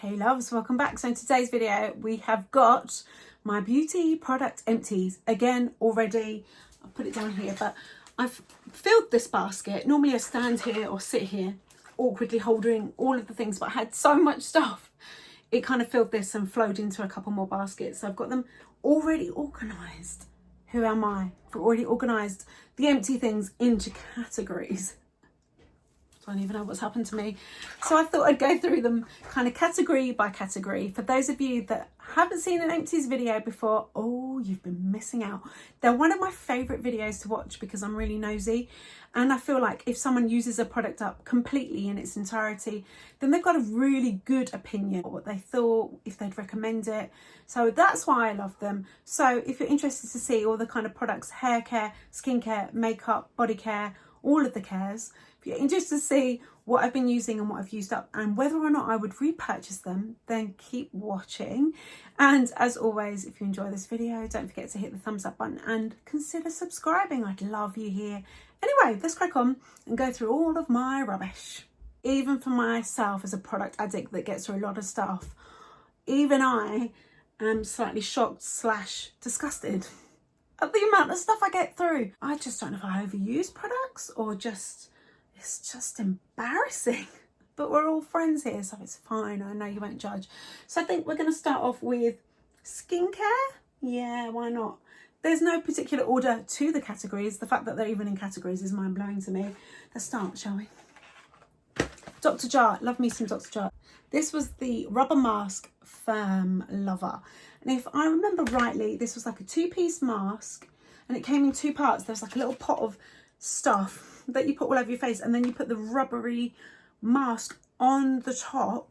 Hey loves, welcome back. So in today's video we have got my beauty product empties again already. I'll put it down here, but I've filled this basket. Normally I stand here or sit here awkwardly holding all of the things, but I had so much stuff it kind of filled this and flowed into a couple more baskets. So I've got them already organized. Who am I? I've already organized the empty things into categories. I don't even know what's happened to me. So I thought I'd go through them kind of category by category. For those of you that haven't seen an empties video before, oh, you've been missing out. They're one of my favorite videos to watch because I'm really nosy. And I feel like if someone uses a product up completely in its entirety, then they've got a really good opinion of what they thought, if they'd recommend it. So that's why I love them. So if you're interested to see all the kind of products, hair care, skincare, makeup, body care, all of the cares, if you're interested to see what I've been using and what I've used up and whether or not I would repurchase them, then keep watching. And as always, if you enjoy this video, don't forget to hit the thumbs up button and consider subscribing. I'd love you here. Anyway, let's crack on and go through all of my rubbish. Even for myself as a product addict that gets through a lot of stuff, even I am slightly shocked / disgusted at the amount of stuff I get through. I just don't know if I overuse products or it's just embarrassing. But we're all friends here, so it's fine. I know you won't judge. So I think we're going to start off with skincare. Yeah, why not? There's no particular order to the categories. The fact that they're even in categories is mind-blowing to me. Let's start, shall we? Dr. Jart. Love me some Dr. Jart. This was the Rubber Mask Firm Lover. And if I remember rightly, this was like a two-piece mask and it came in two parts. There was like a little pot of stuff that you put all over your face and then you put the rubbery mask on the top.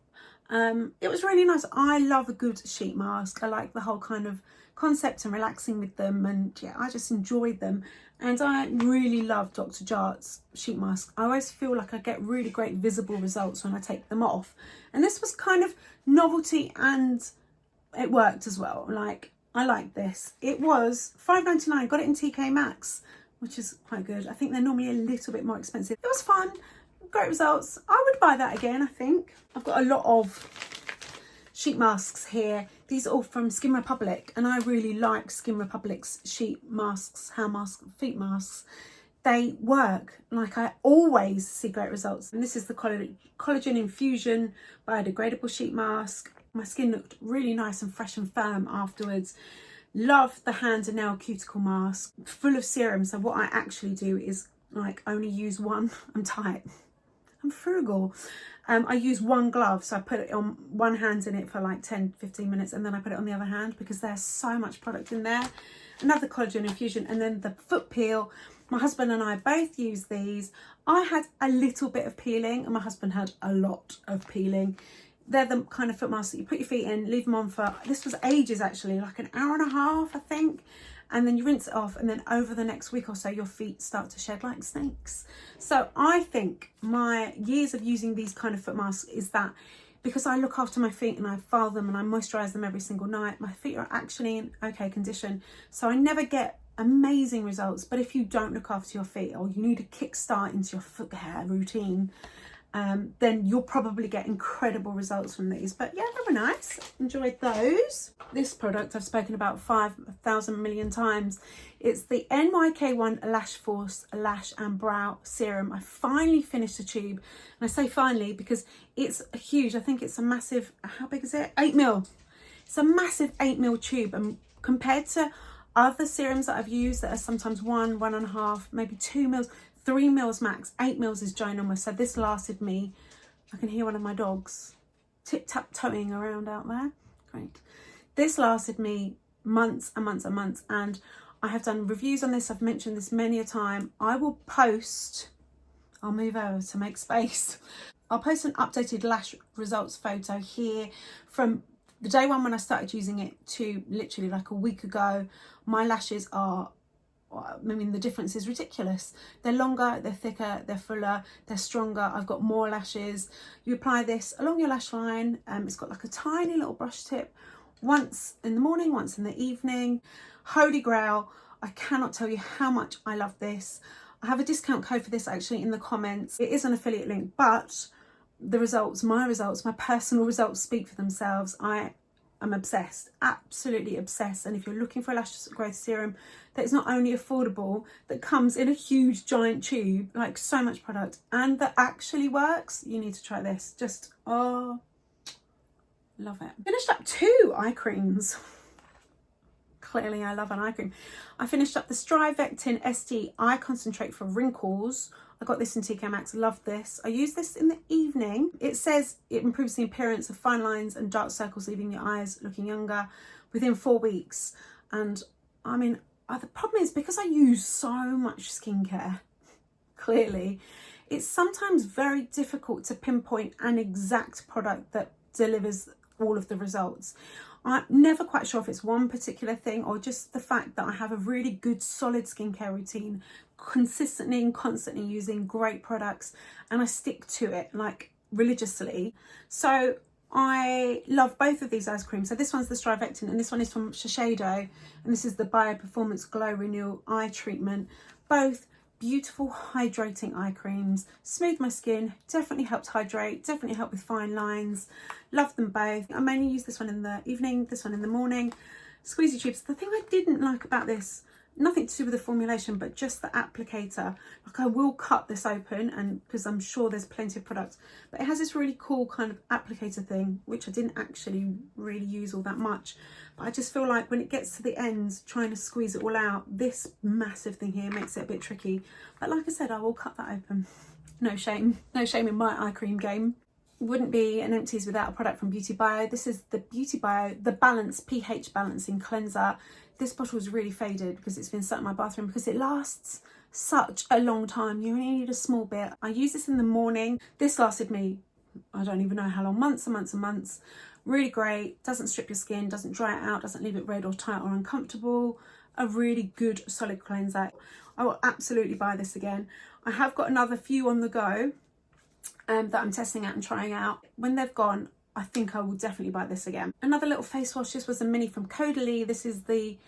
It was really nice. I love a good sheet mask. I like the whole kind of concept and relaxing with them, and yeah, I just enjoyed them. And I really love Dr. Jart's sheet mask. I always feel like I get really great visible results when I take them off, and this was kind of novelty and it worked as well. Like, I like this. It was $5.99. Got it in TK Maxx, which is quite good. I think they're normally a little bit more expensive. It was fun, great results. I would buy that again, I think. I've got a lot of sheet masks here. These are all from Skin Republic, and I really like Skin Republic's sheet masks, hair masks, feet masks. They work. Like, I always see great results. And this is the collagen infusion biodegradable sheet mask. My skin looked really nice and fresh and firm afterwards. Love the hand and nail cuticle mask, full of serum. So what I actually do is like only use one. I'm tight. I'm frugal. I use one glove, so I put it on one hand in it for like 10-15 minutes, and then I put it on the other hand because there's so much product in there. Another collagen infusion, and then the foot peel. My husband and I both use these. I had a little bit of peeling and my husband had a lot of peeling. They're the kind of foot masks that you put your feet in, leave them on for, this was ages actually, like an hour and a half, I think. And then you rinse it off, and then over the next week or so, your feet start to shed like snakes. So I think my years of using these kind of foot masks is that because I look after my feet and I file them and I moisturize them every single night, my feet are actually in okay condition. So I never get amazing results. But if you don't look after your feet, or you need a kickstart into your foot care routine, then you'll probably get incredible results from these. But yeah, they were nice. Enjoyed those. This product I've spoken about 5,000 million times. It's the NYK1 Lash Force Lash and Brow Serum. I finally finished the tube. And I say finally because it's huge. I think it's a massive, how big is it? 8 mil. It's a massive 8 mil tube. And compared to other serums that I've used that are sometimes 1.5, maybe 2 mils, 3 mils max, 8 mils is ginormous. So this lasted me, I can hear one of my dogs tip-tap-toeing around out there. Great. This lasted me months and months and months, and I have done reviews on this. I've mentioned this many a time. I will post, I'll move over to make space. I'll post an updated lash results photo here from the day one when I started using it to literally like a week ago. My lashes are, I mean, the difference is ridiculous. They're longer, they're thicker, they're fuller, they're stronger. I've got more lashes. You apply this along your lash line. It's got like a tiny little brush tip, once in the morning, once in the evening. Holy grail. I cannot tell you how much I love this. I have a discount code for this actually in the comments. It is an affiliate link, but the results, my personal results speak for themselves. I am obsessed, absolutely obsessed. And if you're looking for a lash growth serum that is not only affordable, that comes in a huge giant tube, like so much product, and that actually works, you need to try this. Just, oh, love it. Finished up 2 eye creams. Clearly I love an eye cream. I finished up the StriVectin SD Eye Concentrate for Wrinkles. I got this in TK Maxx, love this. I use this in the evening. It says it improves the appearance of fine lines and dark circles, leaving your eyes looking younger within 4 weeks. And I mean, the problem is because I use so much skincare, clearly, it's sometimes very difficult to pinpoint an exact product that delivers all of the results. I'm never quite sure if it's one particular thing or just the fact that I have a really good solid skincare routine, consistently and constantly using great products, and I stick to it like religiously. So I love both of these ice creams. So this one's the StriVectin and this one is from Shiseido, and this is the Bio Performance Glow Renewal Eye Treatment. Both beautiful hydrating eye creams, smooth my skin, definitely helps hydrate, definitely help with fine lines. Love them both. I mainly use this one in the evening, this one in the morning. Squeezy tubes. The thing I didn't like about this, nothing to do with the formulation, but just the applicator. Like, I will cut this open, and because I'm sure there's plenty of products, but it has this really cool kind of applicator thing, which I didn't actually really use all that much. But I just feel like when it gets to the end, trying to squeeze it all out, this massive thing here makes it a bit tricky. But like I said, I will cut that open. No shame in my eye cream game. Wouldn't be an Empties without a product from Beauty Bio. This is the Beauty Bio, the Balance pH Balancing Cleanser. This bottle is really faded because it's been sat in my bathroom because it lasts such a long time. You only need a small bit. I use this in the morning. This lasted me, I don't even know how long, months and months and months. Really great, doesn't strip your skin, doesn't dry it out, doesn't leave it red or tight or uncomfortable. A really good solid cleanser. I will absolutely buy this again. I have got another few on the go that I'm testing out and trying out. When they've gone, I think I will definitely buy this again. Another little face wash. This was a mini from Caudalie. This is the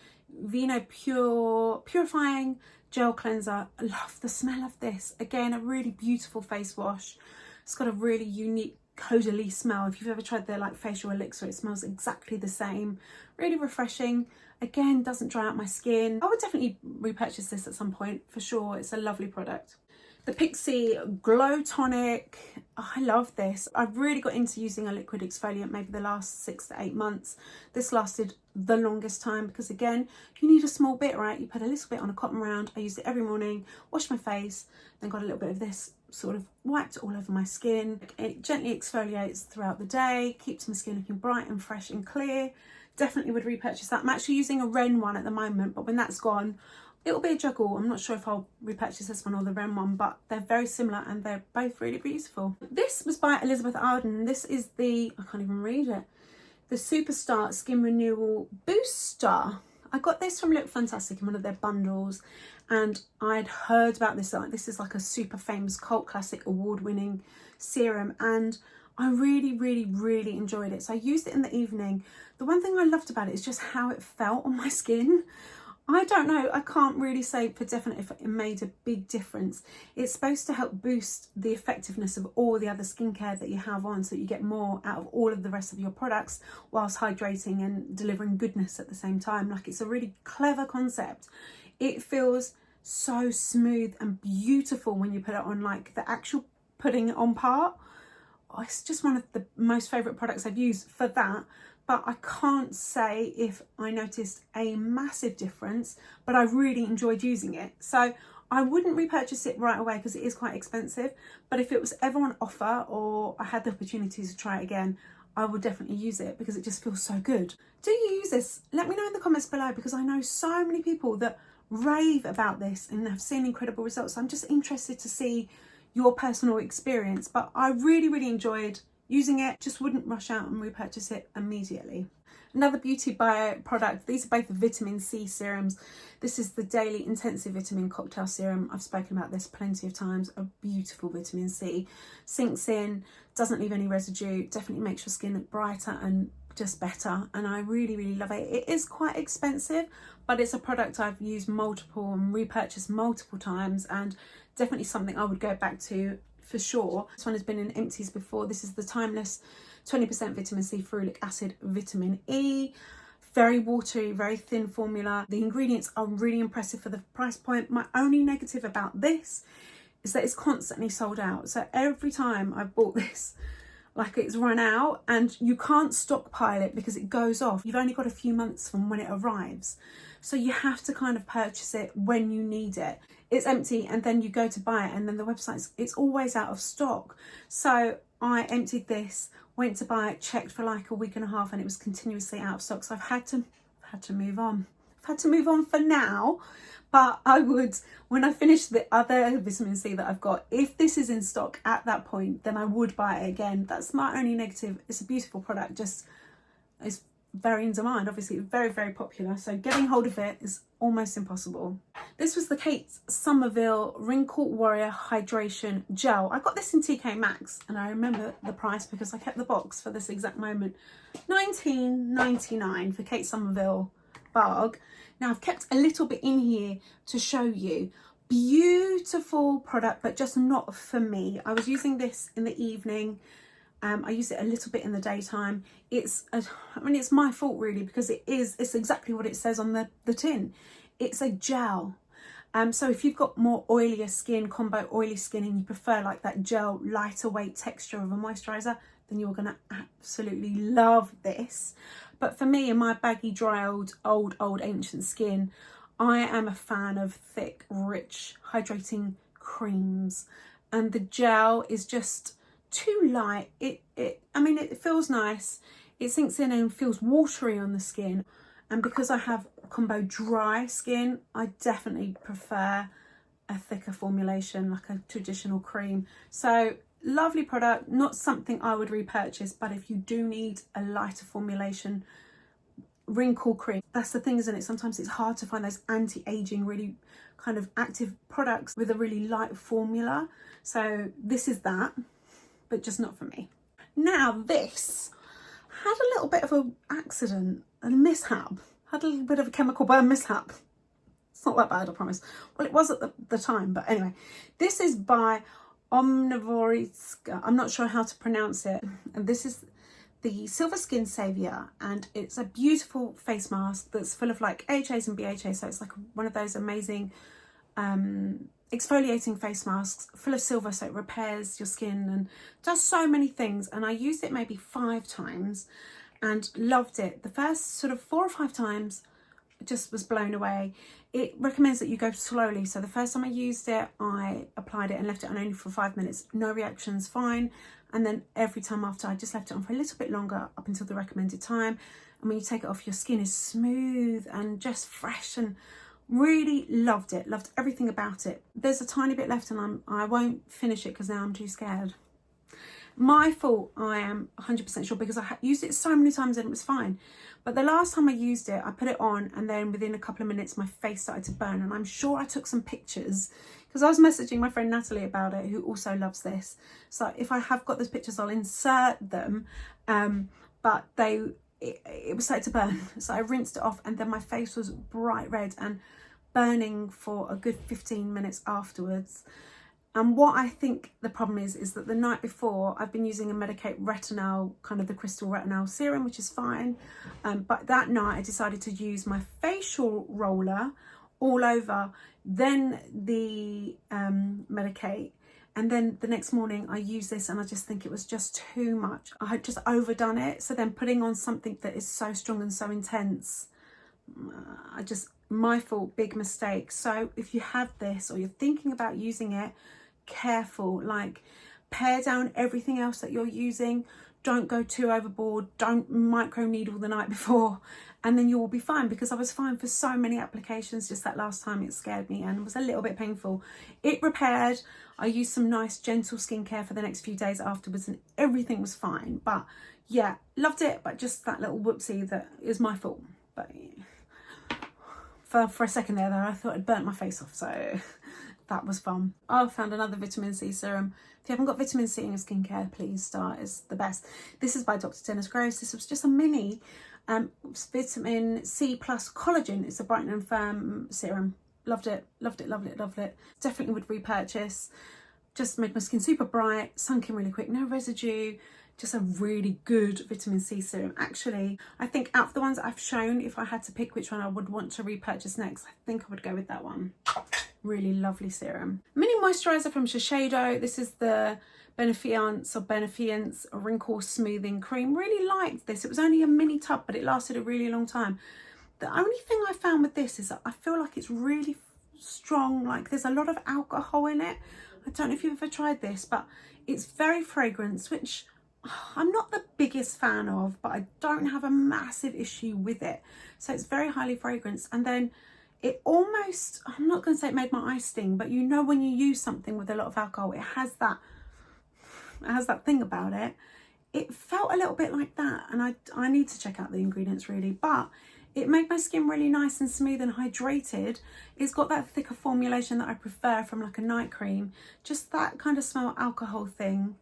Vinopure Purifying Gel Cleanser. I love the smell of this. Again, a really beautiful face wash. It's got a really unique Caudalie smell. If you've ever tried their like facial elixir, it smells exactly the same. Really refreshing. Again, doesn't dry out my skin. I would definitely repurchase this at some point for sure. It's a lovely product. The PIXI Glow Tonic. Oh, I love this. I've really got into using a liquid exfoliant maybe the last 6 to 8 months. This lasted the longest time because again, you need a small bit, right? You put a little bit on a cotton round. I used it every morning, washed my face, then got a little bit of this sort of wiped all over my skin. It gently exfoliates throughout the day, keeps my skin looking bright and fresh and clear. Definitely would repurchase that. I'm actually using a Ren one at the moment, but when that's gone, it'll be a juggle. I'm not sure if I'll repurchase this one or the Ren one, but they're very similar and they're both really beautiful. This was by Elizabeth Arden. This is the, I can't even read it, the Superstart Skin Renewal Booster. I got this from Look Fantastic in one of their bundles, and I'd heard about this. This is like a super famous cult classic award-winning serum, and I really enjoyed it. So I used it in the evening. The one thing I loved about it is just how it felt on my skin. I don't know, I can't really say for definite if it made a big difference. It's supposed to help boost the effectiveness of all the other skincare that you have on, so that you get more out of all of the rest of your products whilst hydrating and delivering goodness at the same time. Like, it's a really clever concept. It feels so smooth and beautiful when you put it on, like the actual putting it on part. Oh, it's just one of the most favourite products I've used for that. But I can't say if I noticed a massive difference, but I really enjoyed using it. So I wouldn't repurchase it right away because it is quite expensive. But if it was ever on offer or I had the opportunity to try it again, I would definitely use it because it just feels so good. Do you use this? Let me know in the comments below, because I know so many people that rave about this and have seen incredible results. I'm just interested to see your personal experience. But I really enjoyed using it. Just wouldn't rush out and repurchase it immediately. Another Beauty Bio product. These are both vitamin C serums. This is the Daily Intensive Vitamin Cocktail Serum. I've spoken about this plenty of times. A beautiful vitamin C. Sinks in, doesn't leave any residue, definitely makes your skin look brighter and just better. And I really love it. It is quite expensive, but it's a product I've used multiple and repurchased multiple times, and definitely something I would go back to for sure. This one has been in empties before. This is the Timeless 20% vitamin C, ferulic acid, vitamin E. Very watery, very thin formula. The ingredients are really impressive for the price point. My only negative about this is that it's constantly sold out. So every time I've bought this, like, it's run out, and you can't stockpile it because it goes off. You've only got a few months from when it arrives. So you have to kind of purchase it when you need it. It's empty, and then you go to buy it, and then the website, it's always out of stock. So I emptied this, went to buy it, checked for like a week and a half, and it was continuously out of stock. So I've had to move on. I've had to move on for now, but I would, when I finish the other vitamin C that I've got, if this is in stock at that point, then I would buy it again. That's my only negative. It's a beautiful product, just it's very in demand. Obviously, it's very, very popular, so getting hold of it is almost impossible. This was the Kate Somerville Wrinkle Warrior Hydration Gel. I got this in TK Maxx, and I remember the price because I kept the box for this exact moment. $19.99 for Kate Somerville Barg. Now I've kept a little bit in here to show you. Beautiful product, but just not for me. I was using this in the evening. I use it a little bit in the daytime. It's my fault really, because it's exactly what it says on the tin. It's a gel. So if you've got more oilier skin, combo oily skin, and you prefer like that gel, lighter weight texture of a moisturizer, then you're gonna absolutely love this. But for me, in my baggy, dry, old ancient skin, I am a fan of thick, rich, hydrating creams. And the gel is just too light. I mean, it feels nice. It sinks in and feels watery on the skin. And because I have combo dry skin, I definitely prefer a thicker formulation, like a traditional cream. So lovely product, not something I would repurchase, but if you do need a lighter formulation, wrinkle cream. That's the thing, isn't it? Sometimes it's hard to find those anti-aging, really kind of active products with a really light formula. So this is that, but just not for me. Now this had a little bit of an accident, a mishap, had a little bit of a chemical burn mishap. It's not that bad, I promise. Well, it was at the time, but anyway. This is by Omnivoritska. I'm not sure how to pronounce it. And this is the Silver Skin Savior, and it's a beautiful face mask that's full of like AHAs and BHAs. So it's like one of those amazing exfoliating face masks full of silver, so it repairs your skin and does so many things. And I used it maybe 5 times and loved it. The first sort of 4 or 5 times just was blown away. It recommends that you go slowly. So the first time I used it, I applied it and left it on only for 5 minutes. No reactions, fine. And then every time after, I just left it on for a little bit longer up until the recommended time. And when you take it off, your skin is smooth and just fresh, and really loved it. Loved everything about it. There's a tiny bit left, and I won't finish it because now I'm too scared. My fault, I am 100% sure, because I used it so many times and it was fine. But the last time I used it, I put it on, and then within a couple of minutes, my face started to burn. And I'm sure I took some pictures because I was messaging my friend Natalie about it, who also loves this. So if I have got those pictures, I'll insert them. But it was starting to burn. So I rinsed it off, and then my face was bright red and burning for a good 15 minutes afterwards. And what I think the problem is that the night before, I've been using a Medicate retinol, kind of the crystal retinol serum, which is fine. But that night I decided to use my facial roller all over, then the Medicate. And then the next morning I used this, and I just think it was just too much. I had just overdone it. So then putting on something that is so strong and so intense, my fault, big mistake. So if you have this or you're thinking about using it, careful, like pare down everything else that you're using. Don't go too overboard. Don't micro needle the night before, and then you will be fine. Because I was fine for so many applications. Just that last time it scared me and was a little bit painful. It repaired. I used some nice gentle skincare for the next few days afterwards, and everything was fine. But yeah, loved it, but just that little whoopsie that is my fault. But for a second there though, I thought I'd burnt my face off, so that was fun. I found another vitamin C serum. If you haven't got vitamin C in your skincare, please start. It's the best. This is by Dr. Dennis Gross. This was just a mini vitamin C plus collagen. It's a brighten and firm serum. Loved it, loved it, loved it, loved it. Definitely would repurchase. just made my skin super bright, sunk in really quick, no residue, just a really good vitamin C serum. Actually, I think out of the ones I've shown, if I had to pick which one I would want to repurchase next, I think I would go with that one. Really lovely serum. Mini moisturizer from Shiseido. This is the Benefiance Wrinkle Smoothing Cream. Really liked this. It was only a mini tub, but it lasted a really long time. The only thing I found with this is that I feel like it's really strong. Like there's a lot of alcohol in it. I don't know if you've ever tried this, but it's very fragrant, which I'm not the biggest fan of, but I don't have a massive issue with it. So it's very highly fragranced. And then it almost, I'm not going to say it made my eyes sting, but you know when you use something with a lot of alcohol, it has that thing about it. It felt a little bit like that, and I need to check out the ingredients really, but it made my skin really nice and smooth and hydrated. It's got that thicker formulation that I prefer from like a night cream. Just that kind of smell alcohol thing,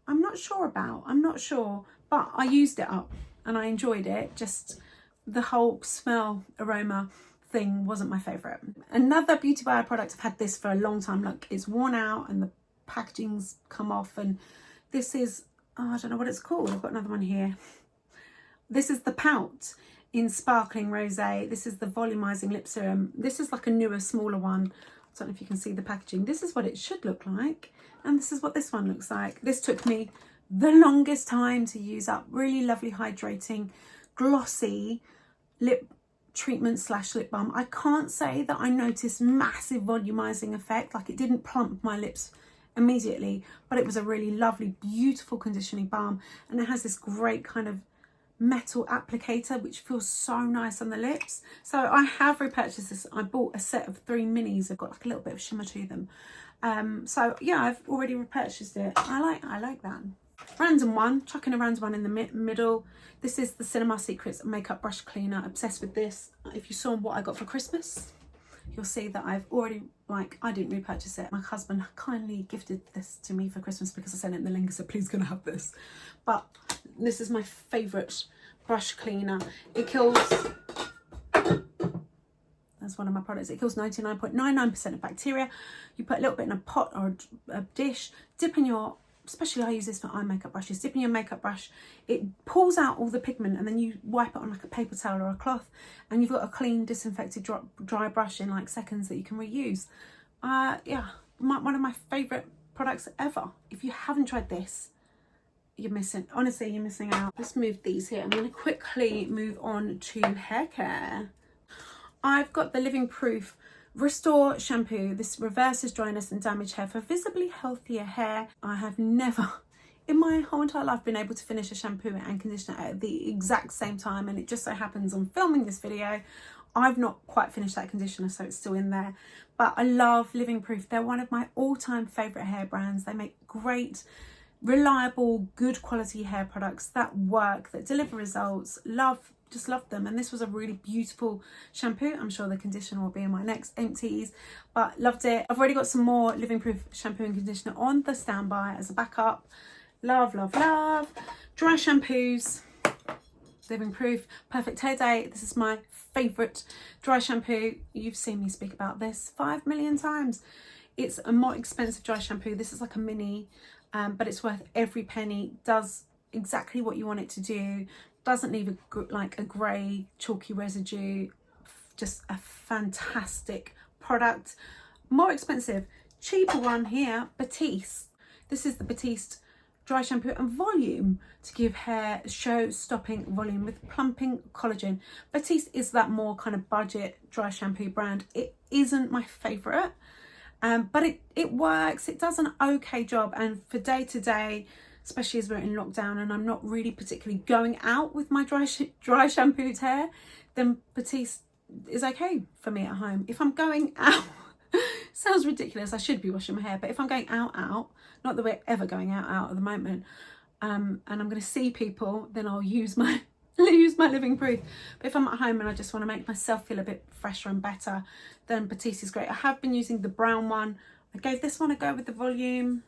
I'm not sure about. I'm not sure, but I used it up and I enjoyed it. Just the whole smell aroma thing wasn't my favourite. Another Beauty Bio product, I've had this for a long time. Look, it's worn out and the packaging's come off, and this is, oh, I don't know what it's called. I've got another one here. This is the Pout in Sparkling Rosé. This is the volumizing lip serum. This is like a newer, smaller one. I don't know if you can see the packaging. This is what it should look like, and this is what this one looks like. This took me the longest time to use up. Really lovely, hydrating, glossy lip treatment slash lip balm. I can't say that I noticed massive volumizing effect. Like it didn't plump my lips immediately, but it was a really lovely, beautiful conditioning balm, and it has this great kind of metal applicator which feels so nice on the lips. So I have repurchased this. I bought a set of 3 minis. They've got like a little bit of shimmer to them. So yeah, I've already repurchased it. I like that. Random one, chucking a random one in the middle. This is the Cinema Secrets makeup brush cleaner. Obsessed with this. If you saw what I got for Christmas, you'll see that I've already, like, I didn't repurchase it. My husband kindly gifted this to me for Christmas because I sent it in the link, so please gonna have this. But this is my favourite brush cleaner. It kills, that's one of my products, it kills 99.99% of bacteria. You put a little bit in a pot or a dish, dip in your, especially I use this for eye makeup brushes, dip in your makeup brush, it pulls out all the pigment, and then you wipe it on like a paper towel or a cloth, and you've got a clean, disinfected dry brush in like seconds that you can reuse. Yeah, one of my favourite products ever. If you haven't tried this, you're missing, honestly, you're missing out. Let's move these here. I'm going to quickly move on to hair care. I've got the Living Proof Restore shampoo. This reverses dryness and damaged hair for visibly healthier hair. I have never in my whole entire life been able to finish a shampoo and conditioner at the exact same time, and it just so happens on filming this video I've not quite finished that conditioner, so it's still in there. But I love Living Proof. They're one of my all-time favourite hair brands. They make great, reliable, good quality hair products that work, that deliver results. Just love them. And this was a really beautiful shampoo. I'm sure the conditioner will be in my next empties, but loved it. I've already got some more Living Proof shampoo and conditioner on the standby as a backup. Love, love, love. Dry shampoos. Living Proof Perfect Hair Day. This is my favourite dry shampoo. You've seen me speak about this 5 million times. It's a more expensive dry shampoo. This is like a mini, but it's worth every penny. Does exactly what you want it to do. Doesn't leave a grey chalky residue. Just a fantastic product. More expensive, cheaper one here, Batiste. This is the Batiste dry shampoo and volume to give hair show-stopping volume with plumping collagen. Batiste is that more kind of budget dry shampoo brand. It isn't my favourite, but it works. It does an okay job, and for day to day, especially as we're in lockdown and I'm not really particularly going out with my dry shampooed hair, then Batiste is okay for me at home. If I'm going out, sounds ridiculous, I should be washing my hair, but if I'm going out, not that we're ever going out at the moment, and I'm going to see people, then I'll use my Living Proof. But if I'm at home and I just want to make myself feel a bit fresher and better, then Batiste is great. I have been using the brown one. I gave this one a go with the volume.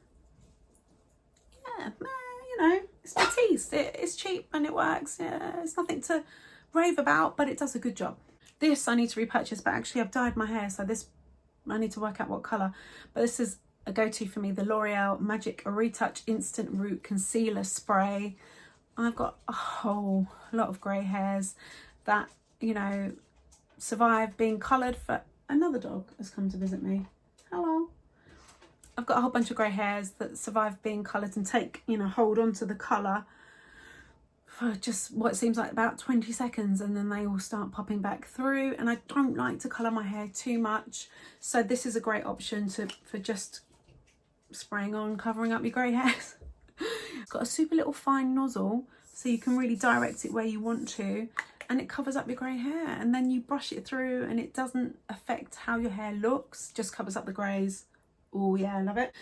Yeah, you know, it's Batiste. It's cheap and it works. Yeah, it's nothing to rave about, but it does a good job. This I need to repurchase, but actually I've dyed my hair, so this I need to work out what colour. But this is a go-to for me, the L'Oreal Magic Retouch Instant Root Concealer Spray. I've got a whole lot of grey hairs that, you know, survive being coloured for... Another dog has come to visit me. Hello. I've got a whole bunch of grey hairs that survive being coloured and take, you know, hold on to the colour for just what seems like about 20 seconds, and then they all start popping back through. And I don't like to colour my hair too much, so this is a great option for just spraying on, covering up your grey hairs. It's got a super little fine nozzle, so you can really direct it where you want to, and it covers up your grey hair, and then you brush it through and it doesn't affect how your hair looks, just covers up the greys. Oh yeah, I love it.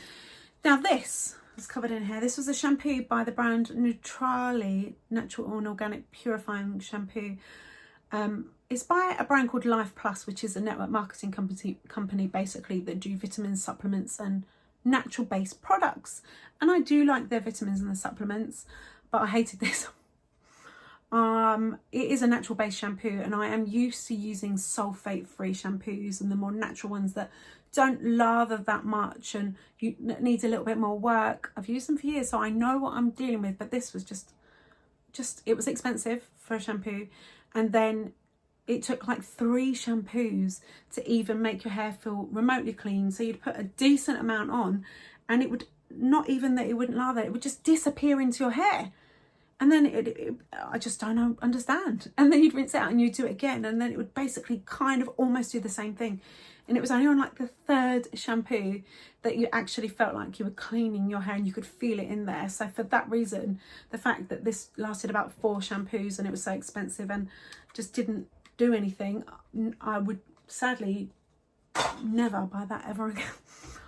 Now this is covered in hair. This was a shampoo by the brand Caudalie, Natural and Organic Purifying Shampoo. It's by a brand called Life Plus, which is a network marketing company basically that do vitamins, supplements and natural based products. And I do like their vitamins and the supplements, but I hated this. It is a natural based shampoo, and I am used to using sulfate free shampoos and the more natural ones that don't lather that much and you need a little bit more work. I've used them for years, so I know what I'm dealing with, but this was just it was expensive for a shampoo, and then it took like 3 shampoos to even make your hair feel remotely clean. So you'd put a decent amount on and it would, not even that it wouldn't lather, it would just disappear into your hair. And then I just don't understand. And then you'd rinse it out and you'd do it again, and then it would basically kind of almost do the same thing. And it was only on like the 3rd shampoo that you actually felt like you were cleaning your hair and you could feel it in there. So for that reason, the fact that this lasted about 4 shampoos and it was so expensive and just didn't do anything, I would sadly never buy that ever again.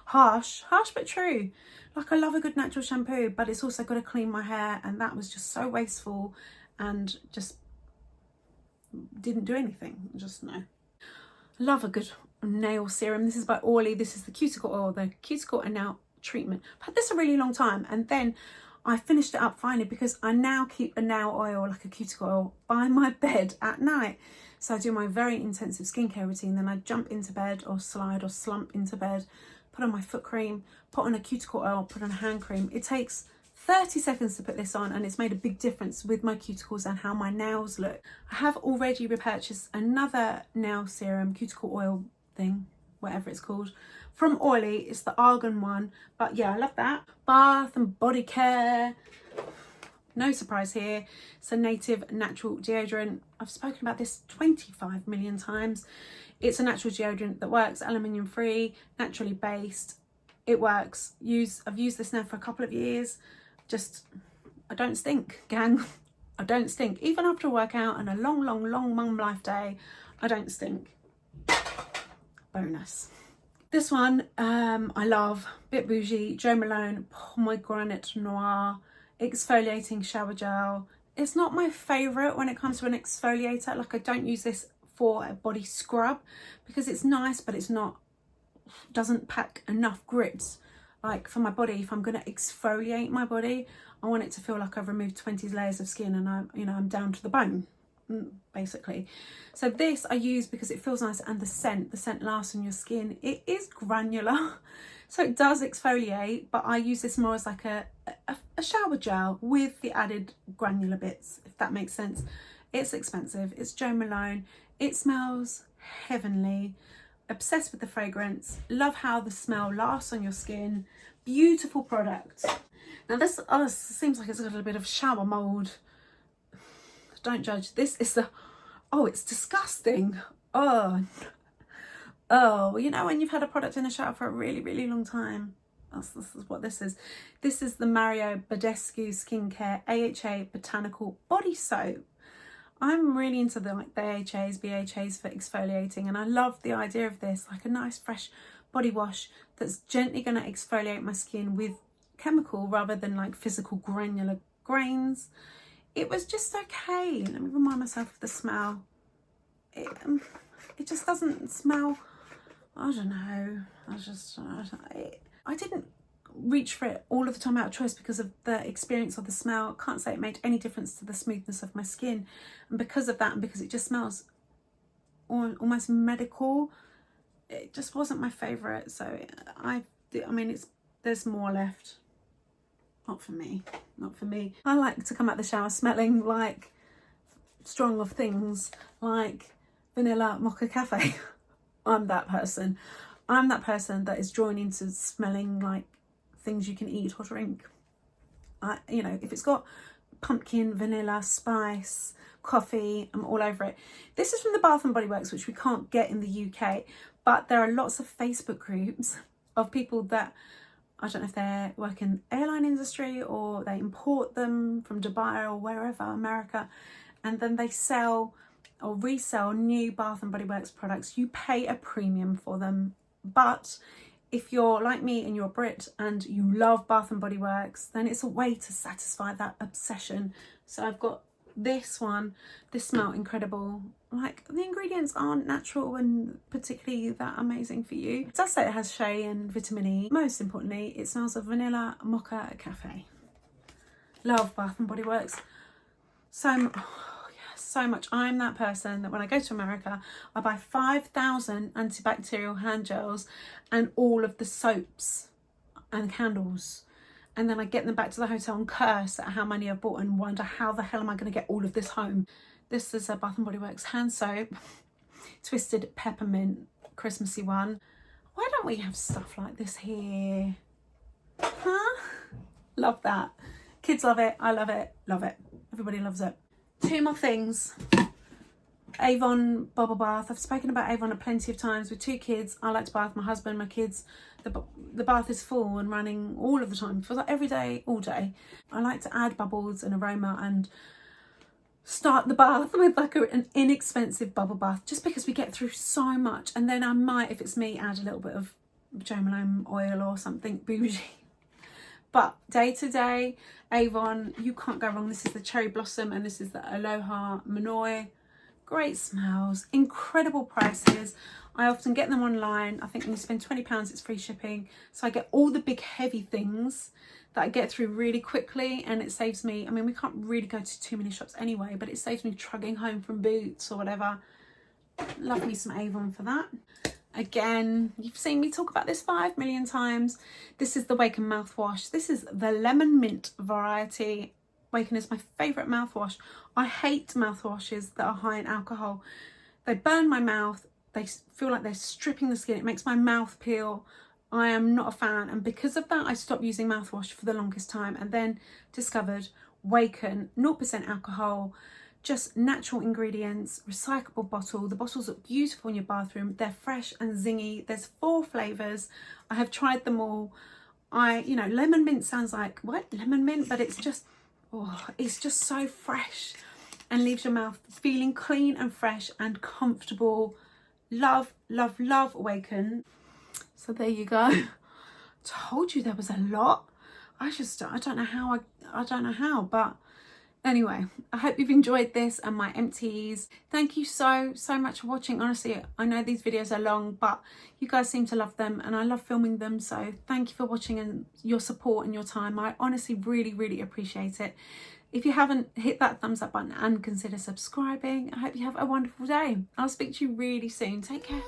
Harsh but true. Like, I love a good natural shampoo, but it's also got to clean my hair, and that was just so wasteful and just didn't do anything. Just no. Love a good nail serum. This is by Orly. This is the cuticle oil, the cuticle and nail treatment. I've had this a really long time, and then I finished it up finally because I now keep a nail oil, like a cuticle oil, by my bed at night. So I do my very intensive skincare routine, then I jump into bed or slide or slump into bed, put on my foot cream, put on a cuticle oil, put on a hand cream. It takes 30 seconds to put this on, and it's made a big difference with my cuticles and how my nails look. I have already repurchased another nail serum, cuticle oil thing, whatever it's called, from Orly. It's the Arden one, but yeah, I love that. Bath and body care. No surprise here. It's a native natural deodorant. I've spoken about this 25 million times. It's a natural deodorant that works, aluminium free, naturally based. It works. I've used this now for a couple of years. I don't stink, gang. I don't stink. Even after a workout and a long mum life day, I don't stink. Bonus. This one, I love. Bit bougie. Jo Malone Pomegranate Noir exfoliating shower gel. It's not my favourite when it comes to an exfoliator. Like, I don't use this for a body scrub because it's nice, but it's not, doesn't pack enough grit. Like, for my body, if I'm going to exfoliate my body, I want it to feel like I've removed 20 layers of skin and I'm down to the bone, basically. So this I use because it feels nice, and the scent lasts on your skin. It is granular, so it does exfoliate, but I use this more as like a shower gel with the added granular bits, if that makes sense. It's expensive. It's Jo Malone. It smells heavenly. Obsessed with the fragrance. Love how the smell lasts on your skin. Beautiful product. Now this seems like it's got a bit of shower mold. Don't judge. This is it's disgusting. Oh, you know when you've had a product in the shower for a really long time. This is what this is. This is the Mario Badescu Skincare AHA Botanical Body Soap. I'm really into the AHAs, BHAs for exfoliating, and I love the idea of this, like a nice fresh body wash that's gently going to exfoliate my skin with chemical rather than like physical granular grains. It was just okay. Let me remind myself of the smell. It just doesn't smell, I don't know. I didn't reach for it all of the time out of choice because of the experience of the smell. I can't say it made any difference to the smoothness of my skin, and because of that, and because it just smells almost medical, it just wasn't my favorite. So I I mean, there's more left. Not for me, not for me. I like to come out the shower smelling like strong of things, like vanilla mocha cafe. I'm that person. I'm that person that is drawn into smelling like things you can eat or drink. You know, if it's got pumpkin, vanilla, spice, coffee, I'm all over it. This is from the Bath and Body Works, which we can't get in the UK, but there are lots of Facebook groups of people that, I don't know if they work in the airline industry or they import them from Dubai or wherever, America, and then they sell or resell new Bath and Body Works products. You pay a premium for them, but if you're like me and you're a Brit and you love Bath and Body Works, then it's a way to satisfy that obsession. So I've got this one. This smells incredible. Like, the ingredients aren't natural and particularly that amazing for you. It does say it has shea and vitamin E. Most importantly, it smells of vanilla mocha cafe. Love Bath and Body Works so much. I'm that person that when I go to America, I buy 5,000 antibacterial hand gels and all of the soaps and candles, and then I get them back to the hotel and curse at how many I've bought and wonder how the hell am I going to get all of this home. This is a Bath and Body Works hand soap, Twisted Peppermint, Christmassy one. Why don't we have stuff like this here? Huh? Love that. Kids love it. I love it. Love it. Everybody loves it. Two more things. Avon bubble bath. I've spoken about Avon plenty of times. With two kids, I like to bath my husband, my kids. The bath is full and running all of the time. It feels like every day, all day. I like to add bubbles and aroma and start the bath with like an inexpensive bubble bath, just because we get through so much. And then I might, if it's me, add a little bit of Jo Malone oil or something bougie. But day to day, Avon, you can't go wrong. This is the Cherry Blossom and this is the Aloha Manoi. Great smells, incredible prices. I often get them online. I think when you spend £20, it's free shipping. So I get all the big heavy things that I get through really quickly, and it saves me, I mean, we can't really go to too many shops anyway, but it saves me trudging home from Boots or whatever. Love me some Avon for that. Again, you've seen me talk about this 5 million times. This is the Waken mouthwash. This is the lemon mint variety. Waken is my favourite mouthwash. I hate mouthwashes that are high in alcohol. They burn my mouth. They feel like they're stripping the skin. It makes my mouth peel. I am not a fan. And because of that, I stopped using mouthwash for the longest time and then discovered Waken, 0% alcohol, just natural ingredients, recyclable bottle. The bottles look beautiful in your bathroom. They're fresh and zingy. There's 4 flavours. I have tried them all. You know, lemon mint sounds like, what? Lemon mint? But it's just, oh, it's just so fresh and leaves your mouth feeling clean and fresh and comfortable. Love, love, love Waken. So there you go. Told you there was a lot. I don't know how, I don't know how, but anyway, I hope you've enjoyed this and my empties. Thank you so much for watching. Honestly, I know these videos are long, but you guys seem to love them and I love filming them. So thank you for watching and your support and your time. I honestly really appreciate it. If you haven't, hit that thumbs up button and consider subscribing. I hope you have a wonderful day. I'll speak to you really soon. Take care.